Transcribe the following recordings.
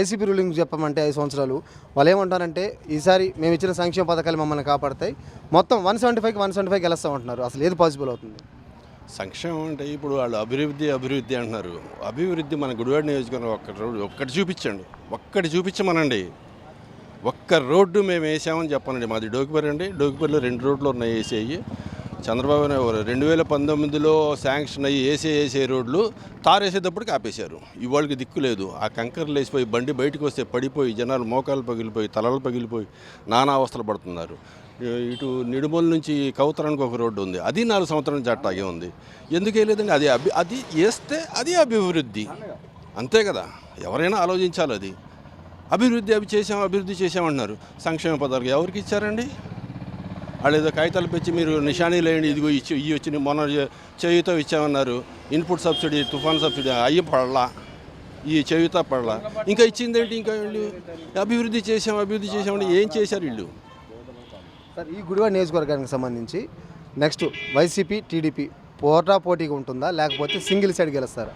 YCP ruling చెప్పమంటే 5 సంవత్సరాలు వాళ్ళు ఏమంటారంటే ఈసారి మేము ఇచ్చిన సంక్షేమ పథకాలు మమ్మల్ని కాపాడతాయి, మొత్తం 175 గెలుస్తామంటున్నారు. అసలు ఏది పాసిబుల్ అవుతుంది? సంక్షేమం అంటే ఇప్పుడు వాళ్ళు అభివృద్ధి అంటున్నారు. అభివృద్ధి మన గుడివాడ నియోజకవర్గం ఒక్కటి చూపించమనండి. ఒక్క రోడ్డు మేము వేసామని చెప్పనండి. మాది డోకిపర్రి అండి. డోకిపర్రిలో 2 రోడ్లు ఉన్నాయి వేసేవి. చంద్రబాబు 2019లో శాంక్షన్ అయ్యి వేసే రోడ్లు తారేసేటప్పటికి ఆపేశారు. ఇవాళకి దిక్కు లేదు. ఆ కంకర్లు వేసిపోయి బండి బయటకు వస్తే పడిపోయి జనాలు మోకాలు పగిలిపోయి తలలు పగిలిపోయి నానా అవస్థలు పడుతున్నారు. ఇటు నిడుమల నుంచి కౌతరానికి ఒక రోడ్డు ఉంది, అది 4 సంవత్సరాల జట్టాగే ఉంది. ఎందుకు వేయలేదండి? అది వేస్తే అది అభివృద్ధి అంతే కదా. ఎవరైనా ఆలోచించాలి. అది అభివృద్ధి చేసామంటున్నారు. సంక్షేమ పథకాలు ఎవరికి ఇచ్చారండి? వాళ్ళు ఏదో కాగితాలు పెంచి మీరు నిశానీలు వేయండి, ఇదిగో ఇవి వచ్చి మొన్న చేయుతో ఇచ్చామన్నారు. ఇన్పుట్ సబ్సిడీ, తుఫాన్ సబ్సిడీ అయ్యి పడలా, ఈ చేయుత పడలా. ఇంకా ఇచ్చిందేంటి? ఇంకా వీళ్ళు అభివృద్ధి చేసామంటే ఏం చేశారు వీళ్ళు? సార్, ఈ గుడివాడ నియోజకవర్గానికి సంబంధించి నెక్స్ట్ వైసీపీ టీడీపీ పోటీగా ఉంటుందా, లేకపోతే సింగిల్ సైడ్ గెలుస్తారా?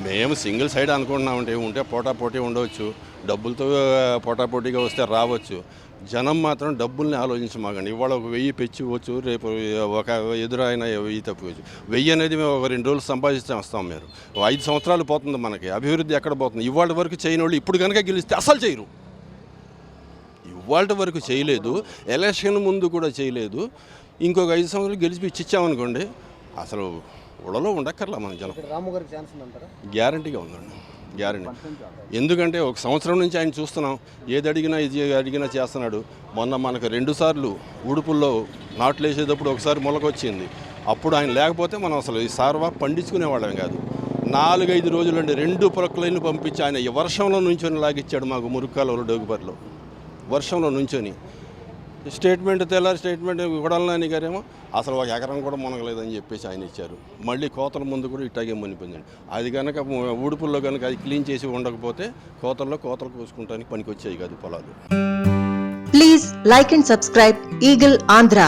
మేము సింగిల్ సైడ్ అనుకుంటున్నామంటే ఉంటే పోటీ ఉండవచ్చు. డబ్బులతో పోటీగా వస్తే రావచ్చు. జనం మాత్రం డబ్బుల్ని ఆలోచించమాకండి. ఇవాళ ఒక 1000 పెంచుకోవచ్చు, రేపు ఒక ఎదురైన 1000 తప్పుకోవచ్చు. 1000 అనేది మేము ఒక 2 రోజులు సంపాదిస్తే వస్తాం. మీరు 5 సంవత్సరాలు పోతుంది మనకి. అభివృద్ధి ఎక్కడ పోతుంది? ఇవాళ వరకు చేయని వాళ్ళు ఇప్పుడు కనుక గెలిస్తే అసలు చేయరు. ఇవాళ వరకు చేయలేదు, ఎలక్షన్ ముందు కూడా చేయలేదు. ఇంకొక 5 సంవత్సరాలు గెలిచి ఇచ్చామనుకోండి అసలు ఉడలో ఉండక్కర్లా మన జనం. గ్యారంటీగా ఉందండి, గ్యారంటీ. ఎందుకంటే ఒక సంవత్సరం నుంచి ఆయన చూస్తున్నాం. ఏది అడిగినా చేస్తున్నాడు. మొన్న మనకు 2 సార్లు ఉడుపుల్లో నాట్లు వేసేటప్పుడు ఒకసారి మొలకొచ్చింది. అప్పుడు ఆయన లేకపోతే మనం అసలు ఈ సార్వా పండించుకునేవాళ్ళం కాదు. 4-5 రోజులు అండి 2 ప్రొక్లైన్లు పంపించి ఆయన ఈ వర్షంలో నుంచొని లాగిచ్చాడు మాకు మురుక్కాలలో డోగుపర్లో. వర్షంలో నుంచొని తెల్లారి స్టేట్మెంట్ కొడాలని గారేమో అసలు ఒక ఎకరం కూడా మునగలేదని చెప్పేసి ఆయన ఇచ్చారు. మళ్ళీ కోతల ముందు కూడా ఇట్టాగే మునిపోయిందండి. అది కనుక ఊడుపుల్లో కనుక అది క్లీన్ చేసి ఉండకపోతే కోతలు కోసుకుంటానికి పనికి వచ్చాయి కాదు పొలాలు. Please like and subscribe eagle Andhra.